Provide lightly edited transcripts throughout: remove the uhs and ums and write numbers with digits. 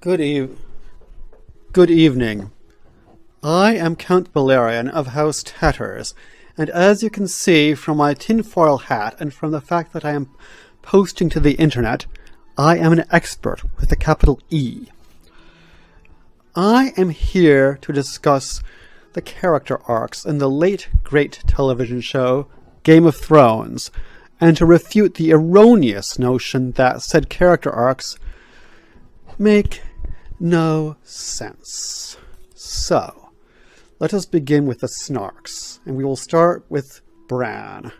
Good eve- Good evening. I am Count Valerian of House Tatters, and as you can see from my tinfoil hat and from the fact that I am posting to the internet, I am an expert with a capital E. I am here to discuss the character arcs in the late great television show Game of Thrones, and to refute the erroneous notion that said character arcs make no sense. So, let us begin with the snarks, and we will start with Bran.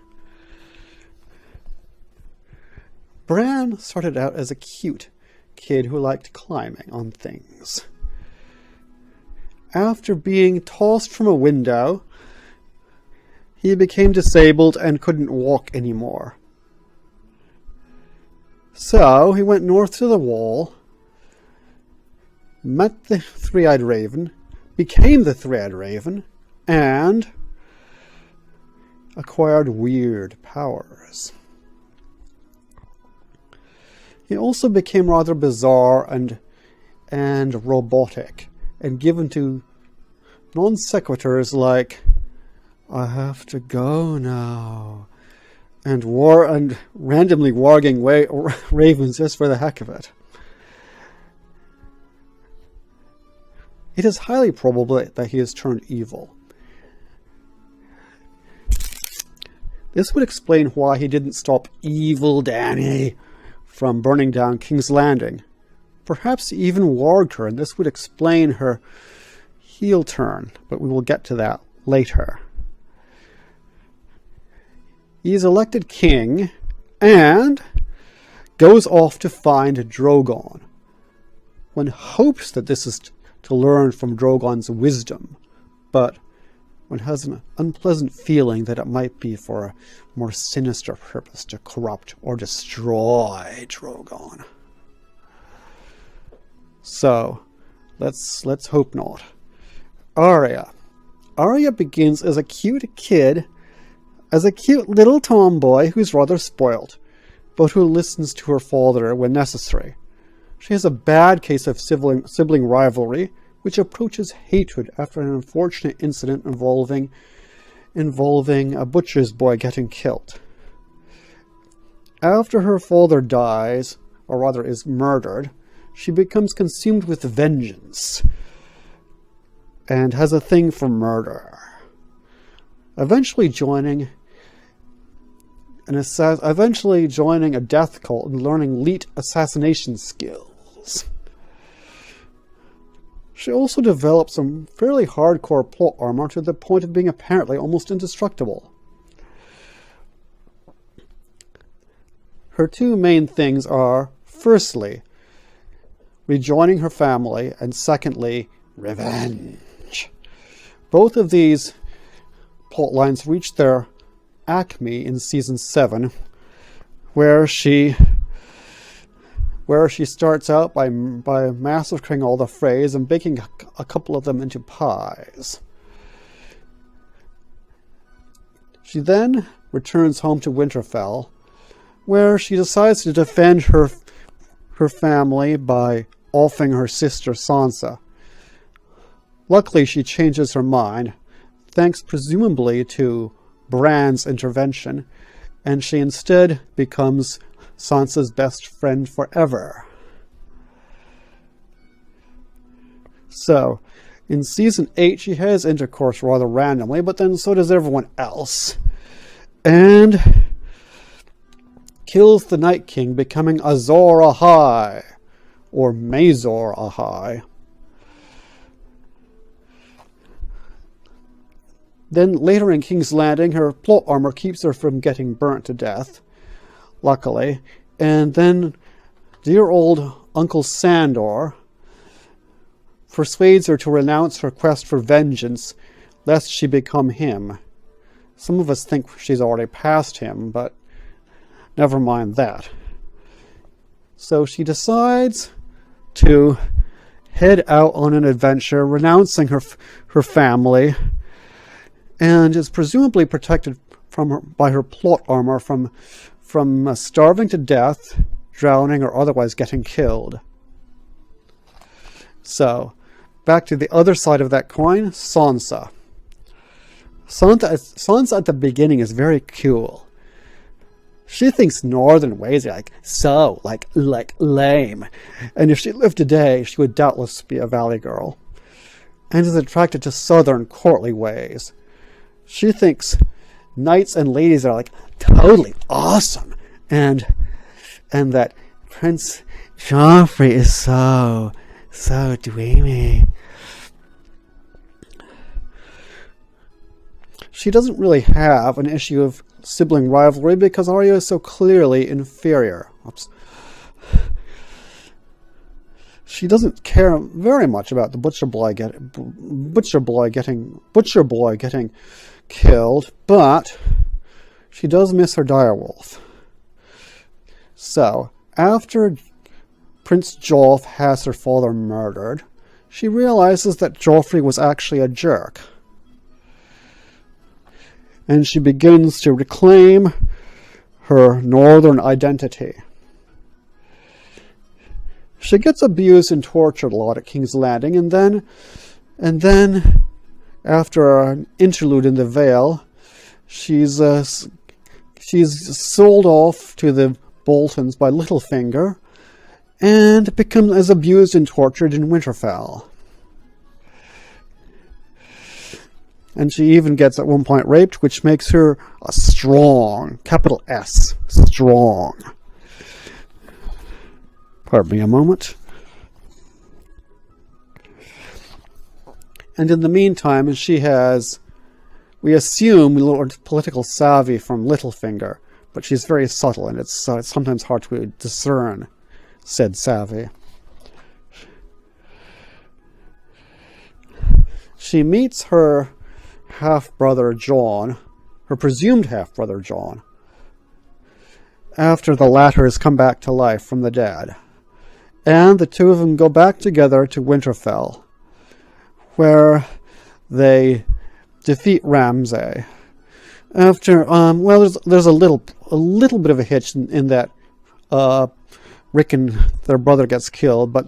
Bran started out as a cute kid who liked climbing on things. After being tossed from a window, he became disabled and couldn't walk anymore. So he went north to the Wall, met the Three-Eyed Raven, became the Three-Eyed Raven, and acquired weird powers. He also became rather bizarre and robotic, and given to non sequiturs like, "I have to go now," and randomly warging ravens just for the heck of it. It is highly probable that he has turned evil. This would explain why he didn't stop evil Dany from burning down King's Landing. Perhaps he even warged her, and this would explain her heel turn, but we will get to that later. He is elected king and goes off to find Drogon. One hopes that this is to learn from Drogon's wisdom, but one has an unpleasant feeling that it might be for a more sinister purpose to corrupt or destroy Drogon. So, let's hope not. Arya begins as a cute kid, as a cute little tomboy who's rather spoilt, but who listens to her father when necessary. She has a bad case of sibling rivalry, which approaches hatred after an unfortunate incident involving a butcher's boy getting killed. After her father dies, or rather is murdered, she becomes consumed with vengeance and has a thing for murder, eventually joining a death cult and learning elite assassination skills. She also develops some fairly hardcore plot armor to the point of being apparently almost indestructible. Her two main things are, firstly, rejoining her family, and secondly, revenge. Both of these plot lines reach their acme in season 7, where she starts out by massacring all the Freys and baking a couple of them into pies. She then returns home to Winterfell, where she decides to defend her family by offing her sister Sansa. Luckily, she changes her mind, thanks presumably to Bran's intervention, and she instead becomes Sansa's best friend forever. So, in season 8, she has intercourse rather randomly, but then so does everyone else, and kills the Night King, becoming Azor Ahai, or Mazor Ahai. Then later in King's Landing, her plot armor keeps her from getting burnt to death, luckily, and then dear old Uncle Sandor persuades her to renounce her quest for vengeance, lest she become him. Some of us think she's already past him, but never mind that. So she decides to head out on an adventure, renouncing her family, and is presumably protected by her plot armor from starving to death, drowning, or otherwise getting killed. So, back to the other side of that coin, Sansa. Sansa at the beginning is very cool. She thinks northern ways are like lame. And if she lived today, she would doubtless be a valley girl. And is attracted to southern courtly ways. She thinks knights and ladies are like totally awesome. And that Prince Joffrey is so dreamy. She doesn't really have an issue of sibling rivalry because Arya is so clearly inferior. Oops. She doesn't care very much about the butcher boy getting killed, but she does miss her direwolf. So, after Prince Joff has her father murdered, she realizes that Joffrey was actually a jerk. And she begins to reclaim her northern identity. She gets abused and tortured a lot at King's Landing, and then after an interlude in the Vale, she's sold off to the Boltons by Littlefinger, and becomes as abused and tortured in Winterfell. And she even gets at one point raped, which makes her a strong, capital S, strong. Pardon me a moment. And in the meantime, we assume we learned political savvy from Littlefinger, but she's very subtle, and it's sometimes hard to discern said savvy. She meets her half-brother Jon, her presumed half-brother Jon, after the latter has come back to life from the dead. And the two of them go back together to Winterfell, where they defeat Ramsay. After, there's a little bit of a hitch in that Rickon, their brother, gets killed, but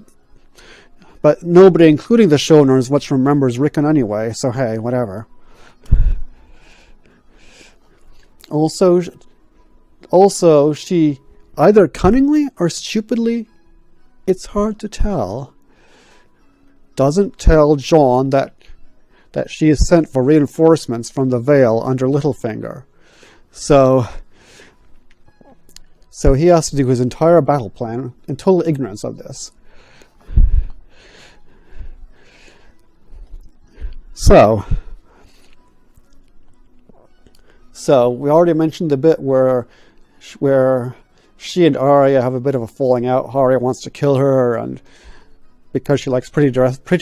nobody, including the showrunners, much remembers Rickon anyway, so hey, whatever. Also, she either cunningly or stupidly, it's hard to tell, doesn't tell Jon that she is sent for reinforcements from the Vale under Littlefinger. So he has to do his entire battle plan in total ignorance of this. So we already mentioned the bit where she and Arya have a bit of a falling out. Arya wants to kill her, and because she likes pretty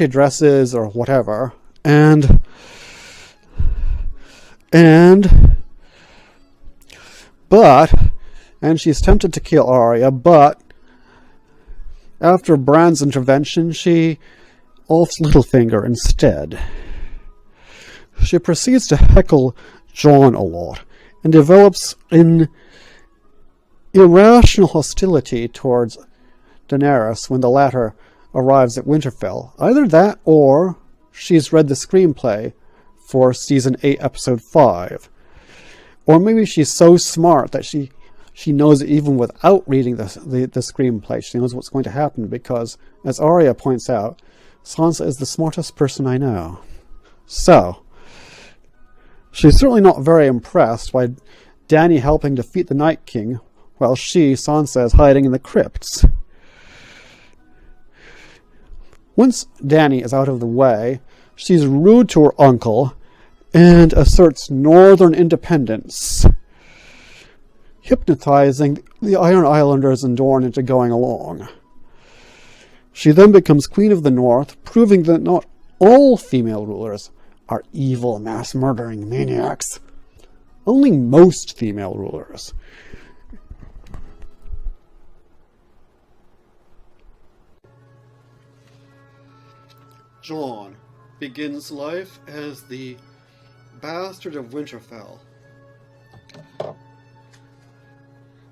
dresses or whatever, and she's tempted to kill Arya, but after Bran's intervention, she offs Littlefinger instead. She proceeds to heckle Jon a lot and develops an irrational hostility towards Daenerys when the latter arrives at Winterfell. Either that, or she's read the screenplay for season 8 episode 5, or maybe she's so smart that she knows it even without reading the screenplay. She knows what's going to happen because, as Arya points out, Sansa is the smartest person I know. So she's certainly not very impressed by Dany helping defeat the Night King, while Sansa, is hiding in the crypts. Once Dany is out of the way, she's rude to her uncle and asserts northern independence, hypnotizing the Iron Islanders and Dorne into going along. She then becomes Queen of the North, proving that not all female rulers are evil, mass-murdering maniacs. Only most female rulers. Jon begins life as the bastard of Winterfell,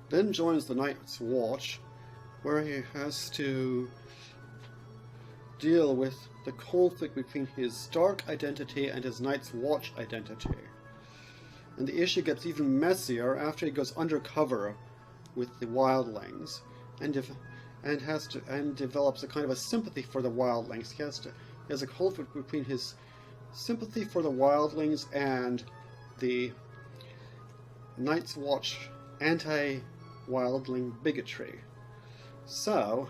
then joins the Night's Watch, where he has to deal with the conflict between his Stark identity and his Night's Watch identity. And the issue gets even messier after he goes undercover with the wildlings and develops a kind of a sympathy for the wildlings. He has a conflict between his sympathy for the wildlings and the Night's Watch anti-wildling bigotry. So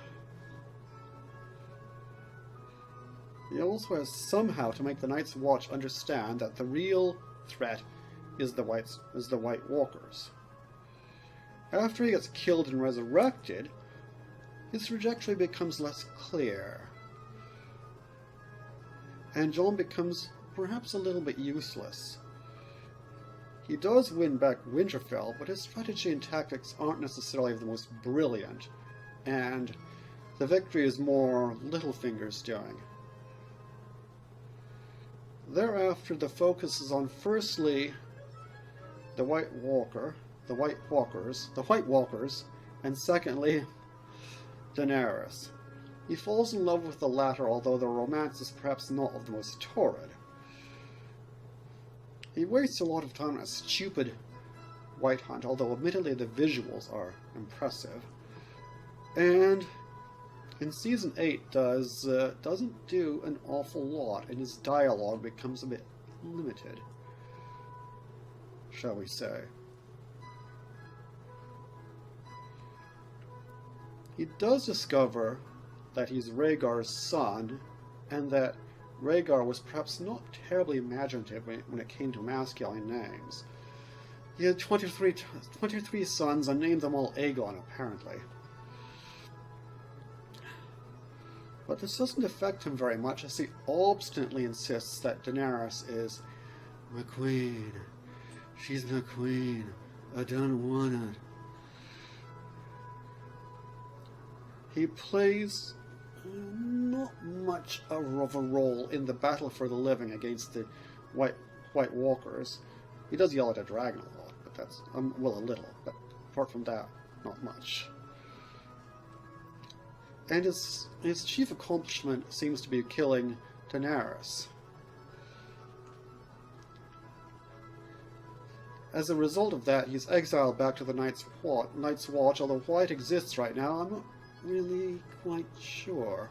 he also has somehow to make the Night's Watch understand that the real threat is the White Walkers. After he gets killed and resurrected, his trajectory becomes less clear, and Jon becomes perhaps a little bit useless. He does win back Winterfell, but his strategy and tactics aren't necessarily the most brilliant, and the victory is more Littlefinger's doing. Thereafter, the focus is on firstly the White Walkers, and secondly, Daenerys. He falls in love with the latter, although their romance is perhaps not of the most torrid. He wastes a lot of time on a stupid White Hunt, although admittedly the visuals are impressive. And in Season 8 doesn't do an awful lot, and his dialogue becomes a bit limited, shall we say. He does discover that he's Rhaegar's son, and that Rhaegar was perhaps not terribly imaginative when it came to masculine names. He had 23 sons and named them all Aegon, apparently. But this doesn't affect him very much, as he obstinately insists that Daenerys is my queen. She's my queen. I don't want it. He plays not much of a role in the battle for the living against the White Walkers. He does yell at a dragon a lot, but that's, well, a little, but apart from that, not much. And his chief accomplishment seems to be killing Daenerys. As a result of that, he's exiled back to the Night's Watch, although why it exists right now, I'm not really quite sure.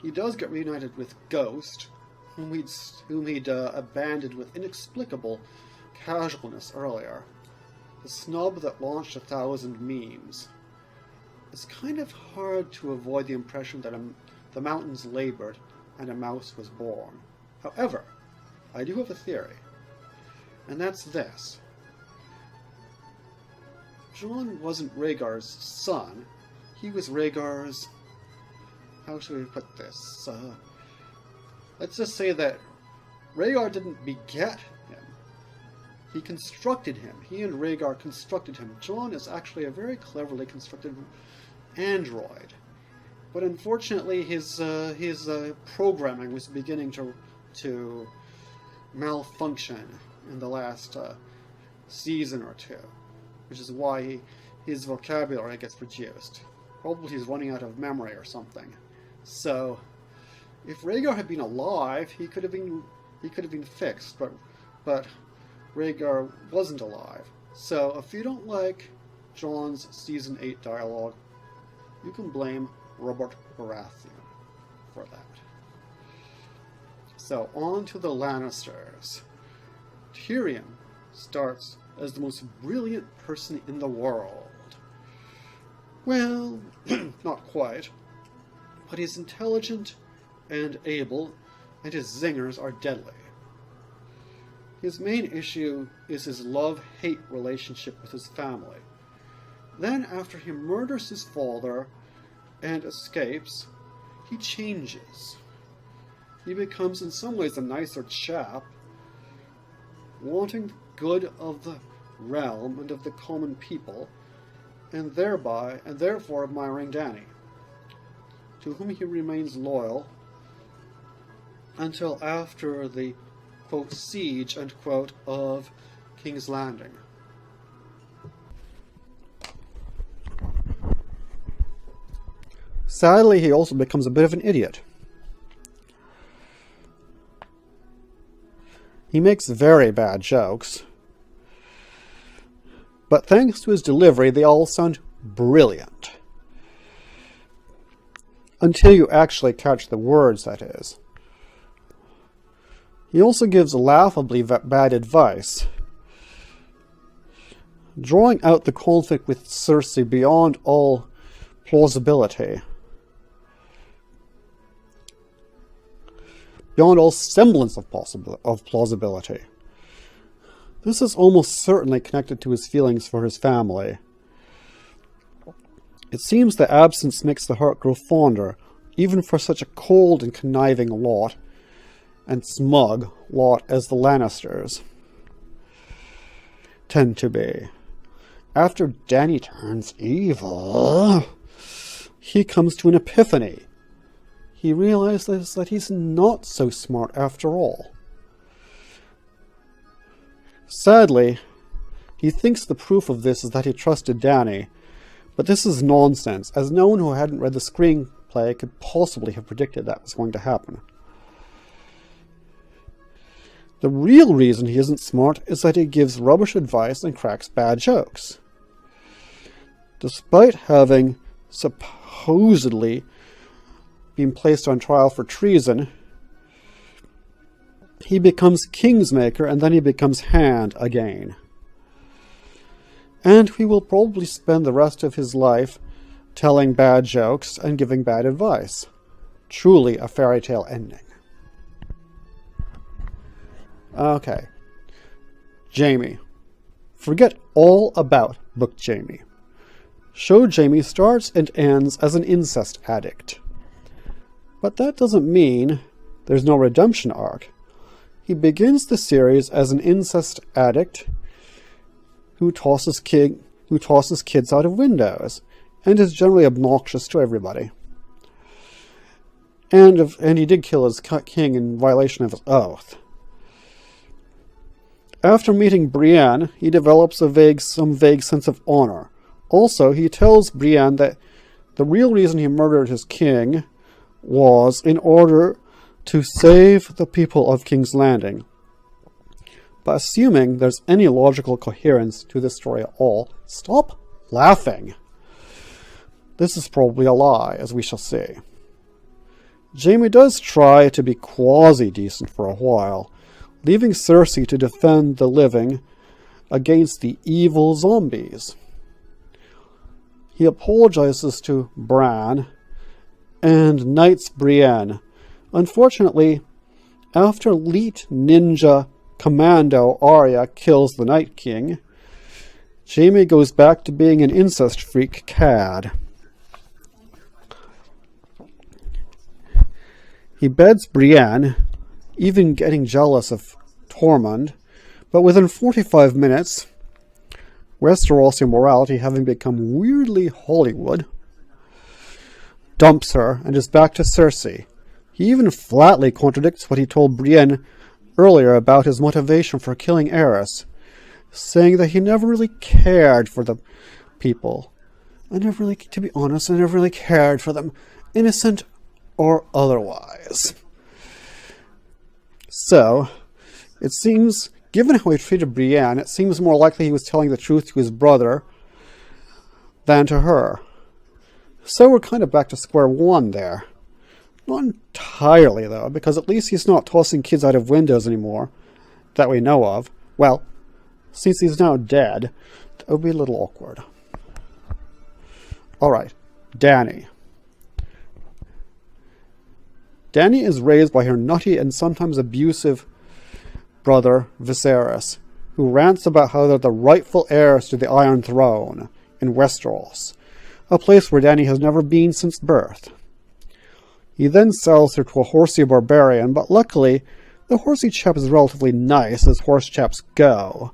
He does get reunited with Ghost, whom he'd abandoned with inexplicable casualness earlier. The snub that launched 1,000 memes. It's kind of hard to avoid the impression that the mountains labored and a mouse was born. However, I do have a theory, and that's this. Jon wasn't Rhaegar's son. He was Rhaegar's... how should we put this? Let's just say that Rhaegar didn't beget him. He constructed him. He and Rhaegar constructed him. Jon is actually a very cleverly constructed android. But unfortunately, his programming was beginning to malfunction in the last season or two, which is why his vocabulary gets reduced. Probably he's running out of memory or something. So, if Rhaegar had been alive, he could have been fixed. But Rhaegar wasn't alive. So, if you don't like Jon's Season 8 dialogue, you can blame Robert Baratheon for that. So, on to the Lannisters. Tyrion starts as the most brilliant person in the world. Well, not quite. But he's intelligent and able, and his zingers are deadly. His main issue is his love-hate relationship with his family. Then, after he murders his father and escapes, he changes. He becomes in some ways a nicer chap, wanting the good of the realm and of the common people, and therefore admiring Dany, to whom he remains loyal until after the, quote, siege, end quote, of King's Landing. Sadly, he also becomes a bit of an idiot. He makes very bad jokes, but thanks to his delivery, they all sound brilliant. Until you actually catch the words, that is. He also gives laughably bad advice, drawing out the conflict with Cersei beyond all plausibility. Beyond all semblance of plausibility. This is almost certainly connected to his feelings for his family. It seems that absence makes the heart grow fonder, even for such a cold and conniving lot, and smug lot as the Lannisters tend to be. After Dany turns evil, he comes to an epiphany. He realizes that he's not so smart after all. Sadly, he thinks the proof of this is that he trusted Dany, but this is nonsense, as no one who hadn't read the screenplay could possibly have predicted that was going to happen. The real reason he isn't smart is that he gives rubbish advice and cracks bad jokes. Despite having supposedly been placed on trial for treason, he becomes Kingsmaker and then he becomes Hand again. And he will probably spend the rest of his life telling bad jokes and giving bad advice. Truly a fairy tale ending. Okay. Jaime. Forget all about Book Jaime. Show Jaime starts and ends as an incest addict. But that doesn't mean there's no redemption arc. He begins the series as an incest addict who tosses kids out of windows and is generally obnoxious to everybody. And he did kill his king in violation of his oath. After meeting Brienne, he develops some vague sense of honor. Also, he tells Brienne that the real reason he murdered his king was in order to save the people of King's Landing. But assuming there's any logical coherence to this story at all, stop laughing. This is probably a lie, as we shall see. Jaime does try to be quasi-decent for a while, leaving Cersei to defend the living against the evil zombies. He apologizes to Bran and knights Brienne. Unfortunately, after elite ninja commando Arya kills the Night King, Jaime goes back to being an incest freak cad. He beds Brienne, even getting jealous of Tormund, but within 45 minutes, Westeros immorality having become weirdly Hollywood, dumps her and is back to Cersei. He even flatly contradicts what he told Brienne earlier about his motivation for killing Aerys, saying that he never really cared for the people. To be honest, I never really cared for them, innocent or otherwise. So, it seems, given how he treated Brienne, it seems more likely he was telling the truth to his brother than to her. So we're kind of back to square one there. Not entirely, though, because at least he's not tossing kids out of windows anymore, that we know of. Well, since he's now dead, that would be a little awkward. Alright, Dany. Dany is raised by her nutty and sometimes abusive brother, Viserys, who rants about how they're the rightful heirs to the Iron Throne in Westeros, a place where Dany has never been since birth. He then sells her to a horsey barbarian, but luckily, the horsey chap is relatively nice as horse chaps go.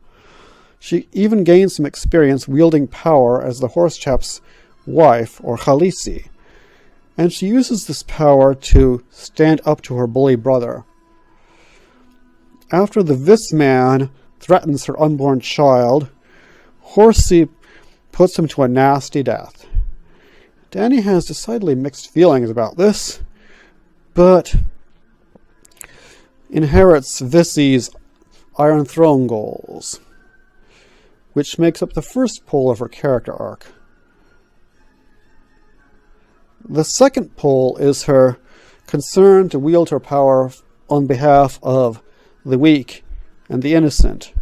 She even gains some experience wielding power as the horse chap's wife, or Khaleesi, and she uses this power to stand up to her bully brother. After the Vis man threatens her unborn child, Horsey puts him to a nasty death. Danny has decidedly mixed feelings about this, but inherits Vissy's Iron Throne goals, which makes up the first pole of her character arc. The second pole is her concern to wield her power on behalf of the weak and the innocent.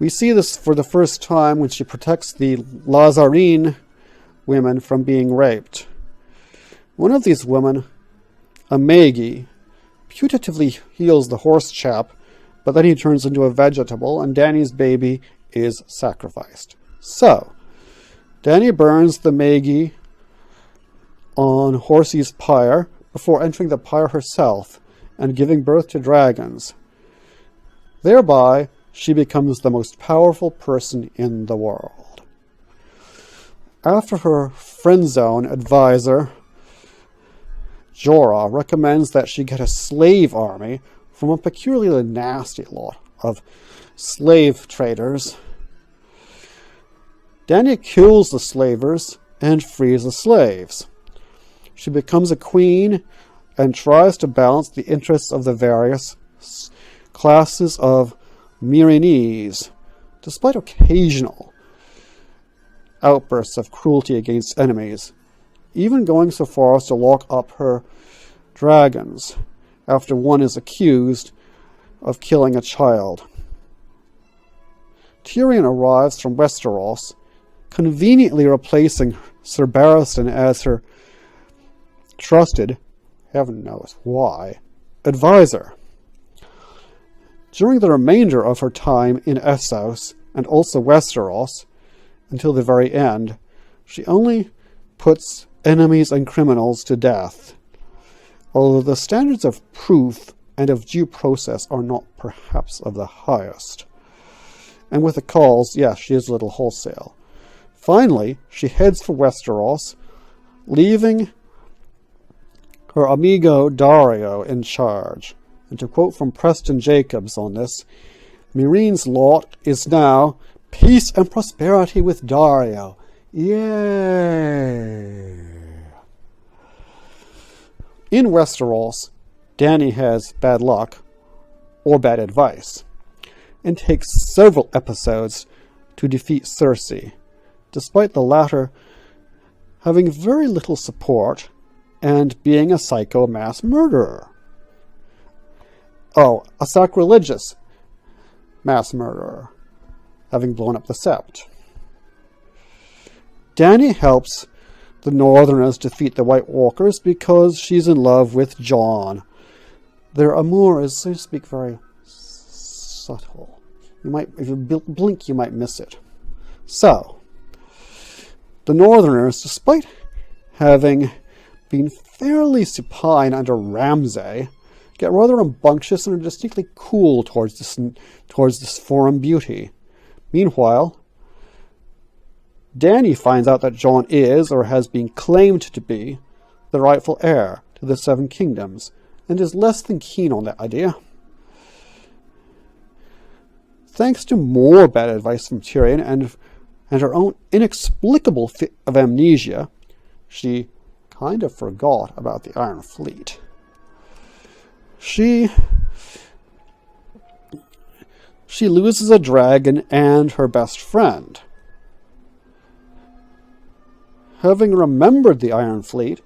We see this for the first time when she protects the Lazarine women from being raped. One of these women, a Maggie, putatively heals the horse chap, but then he turns into a vegetable and Danny's baby is sacrificed. So, Danny burns the Maggie on Horsey's pyre before entering the pyre herself and giving birth to dragons. Thereby, she becomes the most powerful person in the world. After her friend zone advisor, Jorah, recommends that she get a slave army from a peculiarly nasty lot of slave traders, Danny kills the slavers and frees the slaves. She becomes a queen and tries to balance the interests of the various classes of Myrinese, despite occasional outbursts of cruelty against enemies, even going so far as to lock up her dragons after one is accused of killing a child. Tyrion arrives from Westeros, conveniently replacing Sir Barristan as her trusted, heaven knows why, advisor. During the remainder of her time in Essos, and also Westeros, until the very end, she only puts enemies and criminals to death, although the standards of proof and of due process are not perhaps of the highest. And with the calls, yes, she is a little wholesale. Finally, she heads for Westeros, leaving her amigo Dario in charge. And to quote from Preston Jacobs on this, Meereen's lot is now peace and prosperity with Dario. Yay! In Westeros, Dany has bad luck, or bad advice, and takes several episodes to defeat Cersei, despite the latter having very little support and being a psycho mass murderer. Oh, a sacrilegious mass murderer, having blown up the Sept. Dany helps the Northerners defeat the White Walkers because she's in love with Jon. Their amour is, so to speak, very subtle. You might, if you blink, you might miss it. So, the Northerners, despite having been fairly supine under Ramsay, get rather rambunctious and are distinctly cool towards this foreign beauty. Meanwhile, Dany finds out that Jon is, or has been claimed to be, the rightful heir to the Seven Kingdoms, and is less than keen on that idea. Thanks to more bad advice from Tyrion and her own inexplicable fit of amnesia, she kind of forgot about the Iron Fleet. She loses a dragon and her best friend. Having remembered the Iron Fleet,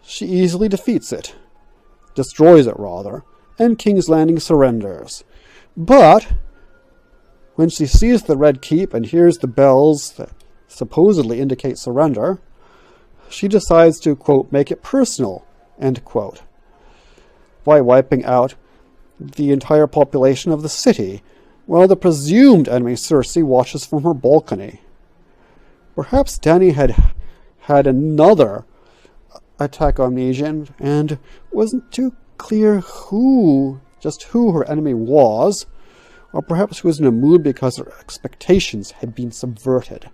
she easily defeats it, destroys it rather, and King's Landing surrenders. But when she sees the Red Keep and hears the bells that supposedly indicate surrender, she decides to, quote, make it personal, end quote, by wiping out the entire population of the city, while the presumed enemy Cersei watches from her balcony. Perhaps Dany had another attack of amnesia and wasn't too clear who her enemy was, or perhaps she was in a mood because her expectations had been subverted.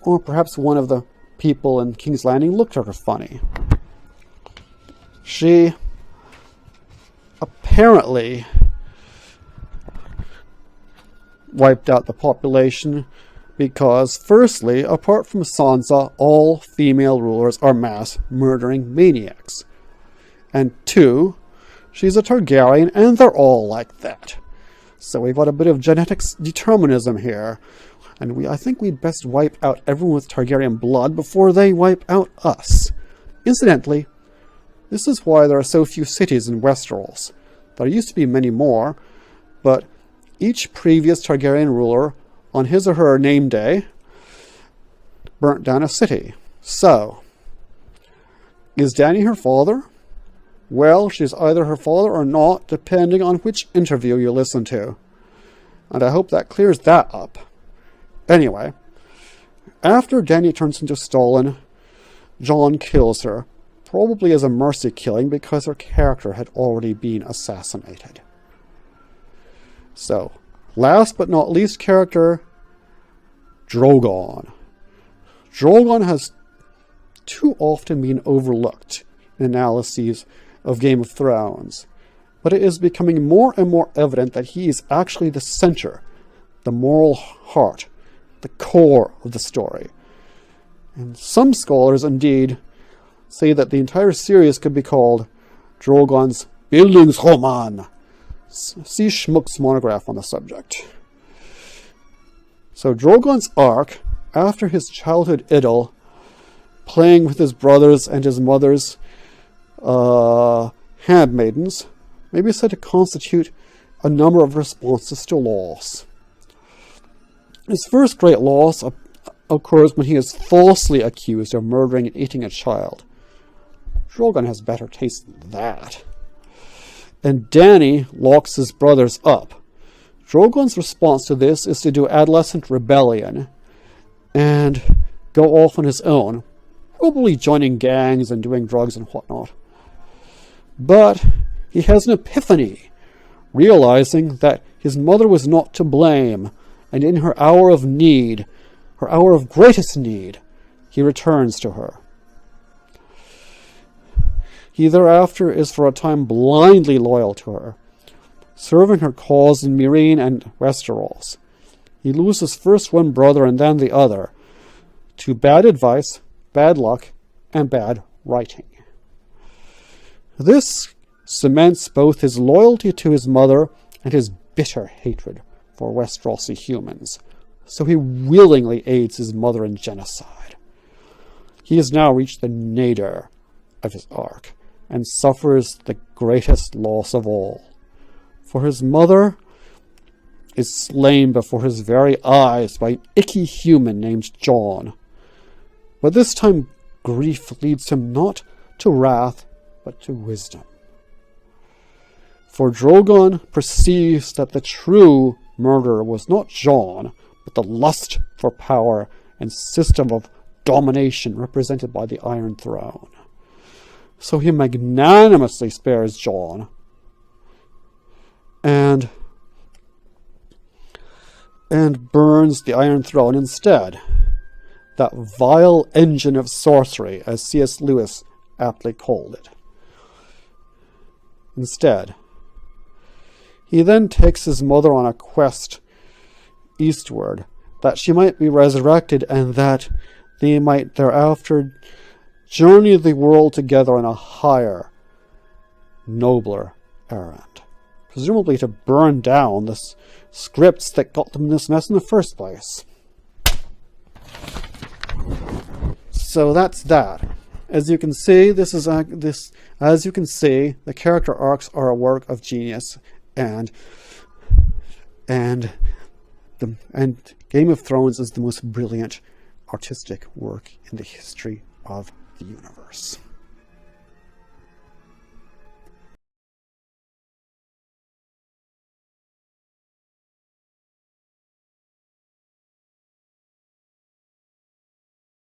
Or perhaps one of the people in King's Landing looked at her funny. She apparently wiped out the population Because, firstly, apart from Sansa, all female rulers are mass murdering maniacs. And 2, she's a Targaryen, and they're all like that. So we've got a bit of genetics determinism here. And I think we'd best wipe out everyone with Targaryen blood before they wipe out us. Incidentally, this is why there are so few cities in Westeros. There used to be many more, but each previous Targaryen ruler, on his or her name day, burnt down a city. So, is Dany her father? Well, she's either her father or not, depending on which interview you listen to. And I hope that clears that up. Anyway, after Dany turns into Stalin, Jon kills her, probably as a mercy killing because her character had already been assassinated. So, last but not least character, Drogon. Drogon has too often been overlooked in analyses of Game of Thrones, but it is becoming more and more evident that he is actually the center, the moral heart, the core of the story. And some scholars, indeed, say that the entire series could be called Drogon's Bildungsroman. See Schmuck's monograph on the subject. So Drogon's arc, after his childhood idyll, playing with his brothers and his mother's handmaidens, may be said to constitute a number of responses to loss. His first great loss occurs when he is falsely accused of murdering and eating a child. Drogon has better taste than that. And Dany locks his brothers up. Drogon's response to this is to do adolescent rebellion and go off on his own, probably joining gangs and doing drugs and whatnot. But he has an epiphany, realizing that his mother was not to blame, and in her hour of need, her hour of greatest need, he returns to her. He thereafter is for a time blindly loyal to her, serving her cause in Meereen and Westeros. He loses first one brother and then the other, to bad advice, bad luck, and bad writing. This cements both his loyalty to his mother and his bitter hatred for Westerosi humans, so he willingly aids his mother in genocide. He has now reached the nadir of his arc, and suffers the greatest loss of all. For his mother is slain before his very eyes by an icky human named Jon. But this time grief leads him not to wrath, but to wisdom. For Drogon perceives that the true murderer was not Jon, but the lust for power and system of domination represented by the Iron Throne. So he magnanimously spares Jon and burns the Iron Throne instead. That vile engine of sorcery, as C.S. Lewis aptly called it. Instead, he then takes his mother on a quest eastward, that she might be resurrected and that they might thereafter journey the world together on a higher, nobler errand. Presumably to burn down the scripts that got them in this mess in the first place. So that's that. As you can see, the character arcs are a work of genius, and Game of Thrones is the most brilliant artistic work in the history of the universe.